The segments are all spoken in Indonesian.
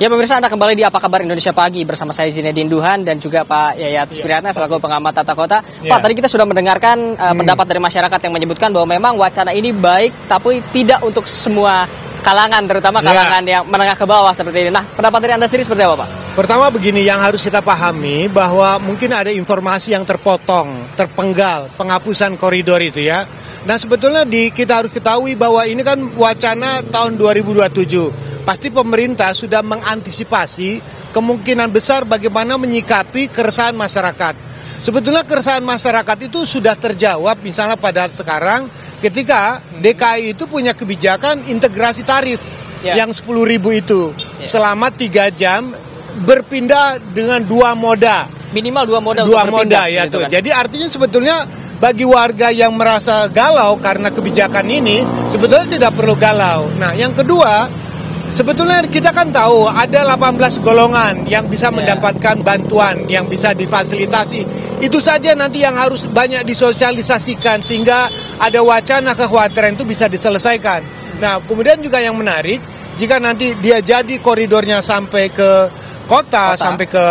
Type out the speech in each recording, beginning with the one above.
Ya pemirsa, Anda kembali di Apa Kabar Indonesia Pagi bersama saya Zinedine Duhan dan juga Pak Yayat Supriyatna selaku pengamat tata kota. Pak, tadi kita sudah mendengarkan pendapat dari masyarakat yang menyebutkan bahwa memang wacana ini baik tapi tidak untuk semua kalangan, terutama kalangan yang menengah ke bawah seperti ini. Nah, pendapat dari Anda sendiri seperti apa, Pak? Pertama begini, yang harus kita pahami bahwa mungkin ada informasi yang terpotong, terpenggal, penghapusan koridor itu ya. Nah sebetulnya kita harus ketahui bahwa ini kan wacana tahun 2027. Pasti pemerintah sudah mengantisipasi kemungkinan besar bagaimana menyikapi keresahan masyarakat. Sebetulnya keresahan masyarakat itu sudah terjawab misalnya pada sekarang ketika DKI itu punya kebijakan integrasi tarif yang 10.000 itu selama 3 jam berpindah dengan 2 moda. Minimal 2 moda untuk berpindah ya gitu tuh. Kan? Jadi artinya sebetulnya bagi warga yang merasa galau karena kebijakan ini sebetulnya tidak perlu galau. Nah, yang kedua, sebetulnya kita kan tahu ada 18 golongan yang bisa mendapatkan bantuan, yang bisa difasilitasi. Itu saja nanti yang harus banyak disosialisasikan sehingga ada wacana kekhawatiran itu bisa diselesaikan. Nah, kemudian juga yang menarik, jika nanti dia jadi koridornya sampai ke kota, sampai ke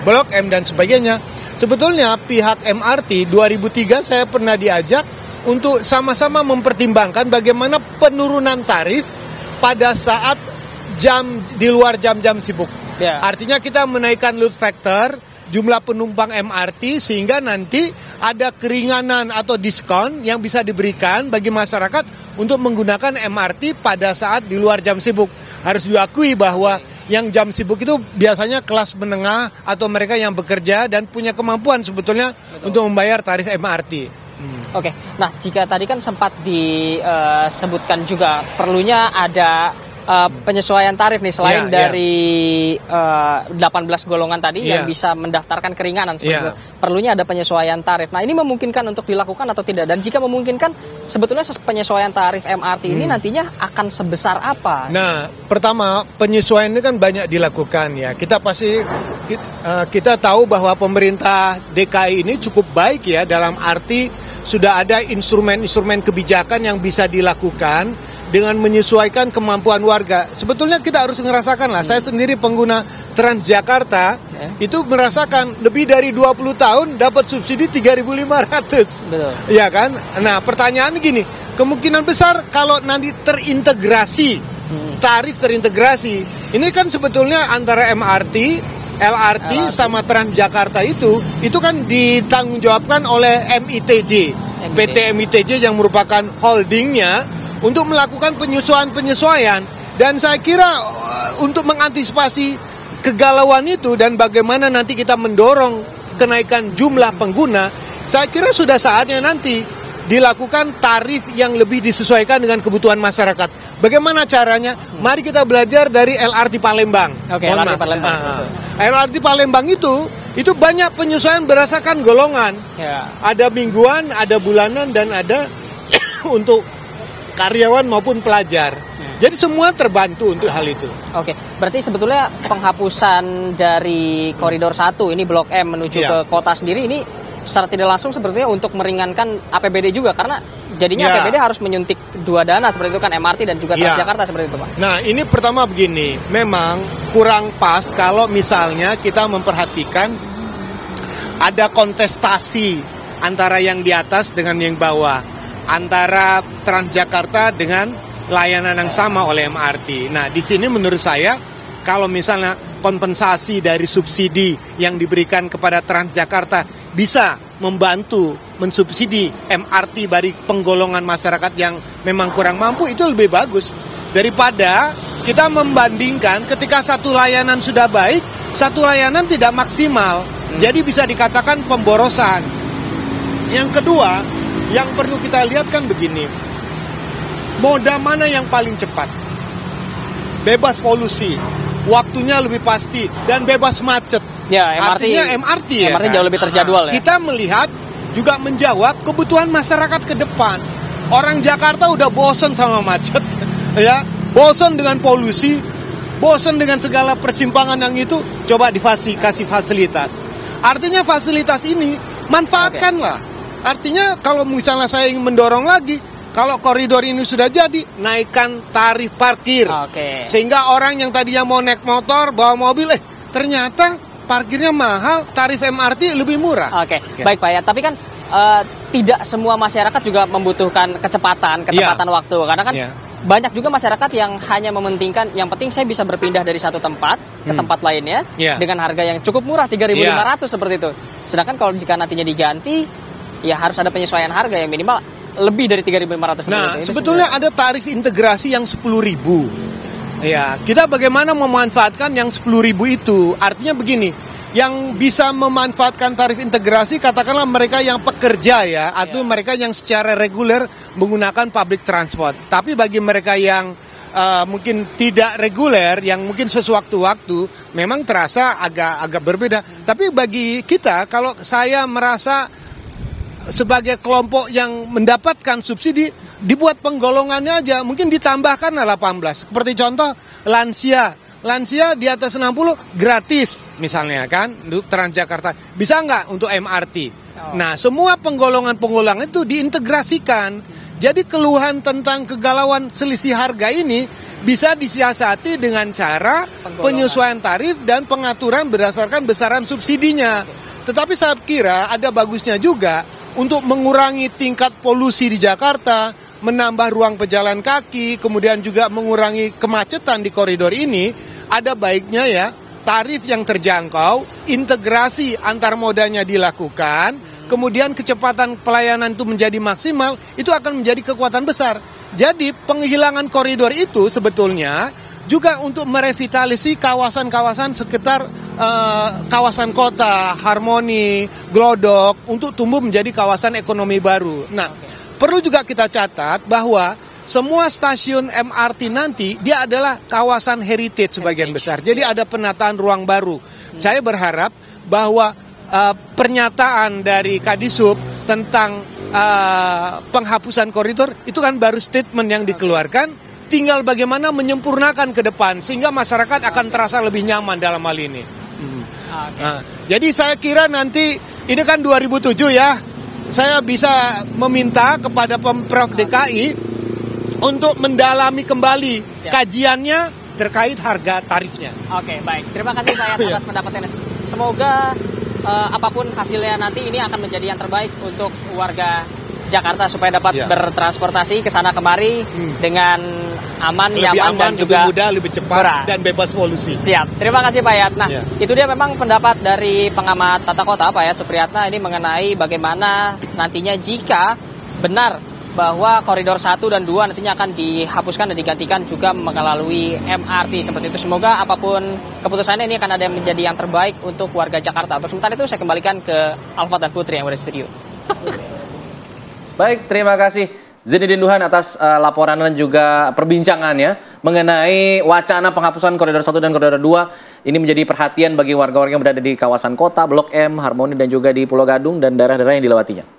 Blok M dan sebagainya, sebetulnya pihak MRT 2003 saya pernah diajak untuk sama-sama mempertimbangkan bagaimana penurunan tarif pada saat di luar jam-jam sibuk. Artinya kita menaikkan load factor, jumlah penumpang MRT sehingga nanti ada keringanan atau diskon yang bisa diberikan bagi masyarakat untuk menggunakan MRT pada saat di luar jam sibuk. Harus diakui bahwa yang jam sibuk itu biasanya kelas menengah atau mereka yang bekerja dan punya kemampuan sebetulnya untuk membayar tarif MRT. Oke, nah jika tadi kan sempat disebutkan juga perlunya ada penyesuaian tarif nih selain dari 18 golongan tadi yang bisa mendaftarkan keringanan seperti itu. Perlunya ada penyesuaian tarif. Nah, ini memungkinkan untuk dilakukan atau tidak? Dan jika memungkinkan, sebetulnya penyesuaian tarif MRT ini nantinya akan sebesar apa? Nah, pertama penyesuaian ini kan banyak dilakukan ya. Kita tahu bahwa pemerintah DKI ini cukup baik ya dalam arti sudah ada instrumen-instrumen kebijakan yang bisa dilakukan dengan menyesuaikan kemampuan warga. Sebetulnya kita harus ngerasakan lah. Saya sendiri pengguna Transjakarta itu merasakan lebih dari 20 tahun dapat subsidi 3.500. Betul. Iya kan? Nah, pertanyaan gini, kemungkinan besar kalau nanti terintegrasi, tarif terintegrasi, ini kan sebetulnya antara MRT, LRT sama Transjakarta itu kan ditanggungjawabkan oleh MITJ. PT MITJ yang merupakan holdingnya untuk melakukan penyesuaian. Dan saya kira untuk mengantisipasi kegalauan itu dan bagaimana nanti kita mendorong kenaikan jumlah pengguna, saya kira sudah saatnya nanti dilakukan tarif yang lebih disesuaikan dengan kebutuhan masyarakat. Bagaimana caranya? Mari kita belajar dari LRT Palembang. LRT Palembang. LRT Palembang itu banyak penyesuaian berdasarkan golongan. Ada mingguan, ada bulanan, dan ada untuk karyawan maupun pelajar. Jadi semua terbantu untuk hal itu. Oke, berarti sebetulnya penghapusan dari koridor 1 ini Blok M menuju ke kota sendiri ini secara tidak langsung sepertinya untuk meringankan APBD juga, karena jadinya APBD harus menyuntik 2 dana seperti itu kan, MRT dan juga Transjakarta seperti itu, Pak. Nah, ini pertama begini, memang kurang pas kalau misalnya kita memperhatikan ada kontestasi antara yang di atas dengan yang bawah, antara Transjakarta dengan layanan yang sama oleh MRT. Nah, di sini menurut saya kalau misalnya kompensasi dari subsidi yang diberikan kepada Transjakarta bisa membantu mensubsidi MRT bagi penggolongan masyarakat yang memang kurang mampu, itu lebih bagus daripada kita membandingkan ketika satu layanan sudah baik, satu layanan tidak maksimal. Jadi bisa dikatakan pemborosan. Yang kedua, yang perlu kita lihat kan begini, moda mana yang paling cepat, bebas polusi, waktunya lebih pasti, dan bebas macet. Ya, artinya MRT ya. MRT jauh lebih terjadwal ya. Kita melihat juga menjawab kebutuhan masyarakat ke depan. Orang Jakarta udah bosen sama macet, ya, bosen dengan polusi, bosen dengan segala persimpangan yang itu. Coba kasih fasilitas. Artinya fasilitas ini manfaatkanlah. Artinya kalau misalnya saya ingin mendorong lagi, kalau koridor ini sudah jadi, naikkan tarif parkir. Sehingga orang yang tadinya mau naik motor, bawa mobil, ternyata parkirnya mahal, tarif MRT lebih murah. Baik Pak ya, tapi kan tidak semua masyarakat juga membutuhkan ketepatan waktu, karena kan banyak juga masyarakat yang hanya mementingkan yang penting saya bisa berpindah dari satu tempat ke tempat lainnya dengan harga yang cukup murah 3.500 seperti itu. Sedangkan kalau jika nantinya diganti, ya harus ada penyesuaian harga yang minimal lebih dari 3.500. Nah, sebetulnya ada tarif integrasi yang 10.000. Ya, kita bagaimana memanfaatkan yang 10.000 itu? Artinya begini, yang bisa memanfaatkan tarif integrasi katakanlah mereka yang pekerja atau mereka yang secara reguler menggunakan public transport. Tapi bagi mereka yang mungkin tidak reguler, yang mungkin sewaktu-waktu memang terasa agak berbeda. Tapi bagi kita, kalau saya merasa sebagai kelompok yang mendapatkan subsidi, dibuat penggolongannya aja, mungkin ditambahkan 18. Seperti contoh lansia di atas 60 gratis misalnya kan untuk Transjakarta. Bisa nggak untuk MRT? Nah, semua penggolongan itu diintegrasikan. Jadi keluhan tentang kegalauan selisih harga ini bisa disiasati dengan cara penyesuaian tarif dan pengaturan berdasarkan besaran subsidinya. Tetapi saya kira ada bagusnya juga untuk mengurangi tingkat polusi di Jakarta, menambah ruang pejalan kaki, kemudian juga mengurangi kemacetan di koridor ini, ada baiknya tarif yang terjangkau, integrasi antar modanya dilakukan, kemudian kecepatan pelayanan itu menjadi maksimal, itu akan menjadi kekuatan besar. Jadi penghilangan koridor itu sebetulnya juga untuk merevitalisasi kawasan-kawasan sekitar kawasan kota, Harmoni, Glodok, untuk tumbuh menjadi kawasan ekonomi baru. Nah, perlu juga kita catat bahwa semua stasiun MRT nanti dia adalah kawasan heritage sebagian besar. Jadi ada penataan ruang baru. Saya berharap bahwa pernyataan dari Kadisub tentang penghapusan koridor itu kan baru statement yang dikeluarkan. Tinggal bagaimana menyempurnakan ke depan sehingga masyarakat akan terasa lebih nyaman dalam hal ini. Nah, jadi saya kira nanti ini kan 2007 ya. Saya bisa meminta kepada Pemprov DKI untuk mendalami kembali kajiannya terkait harga tarifnya. Baik. Terima kasih saya atas pendapatnya. Semoga apapun hasilnya nanti ini akan menjadi yang terbaik untuk warga Jakarta supaya dapat bertransportasi ke sana kemari dengan aman, nyaman dan juga lebih mudah, lebih cepat dan bebas polusi. Siap. Terima kasih Pak Yat. Nah, itu dia memang pendapat dari pengamat tata kota Pak Yat Supriyatna ini mengenai bagaimana nantinya jika benar bahwa koridor 1 dan 2 nantinya akan dihapuskan dan digantikan juga melalui MRT seperti itu. Semoga apapun keputusannya ini akan ada yang menjadi yang terbaik untuk warga Jakarta. Untuk sementara itu saya kembalikan ke Alfa dan Putri yang ada di studio. Baik, terima kasih Zainuddin Duhan atas laporan dan juga perbincangannya mengenai wacana penghapusan koridor 1 dan koridor 2. Ini menjadi perhatian bagi warga-warga yang berada di kawasan kota, Blok M, Harmoni dan juga di Pulau Gadung dan daerah-daerah yang dilewatinya.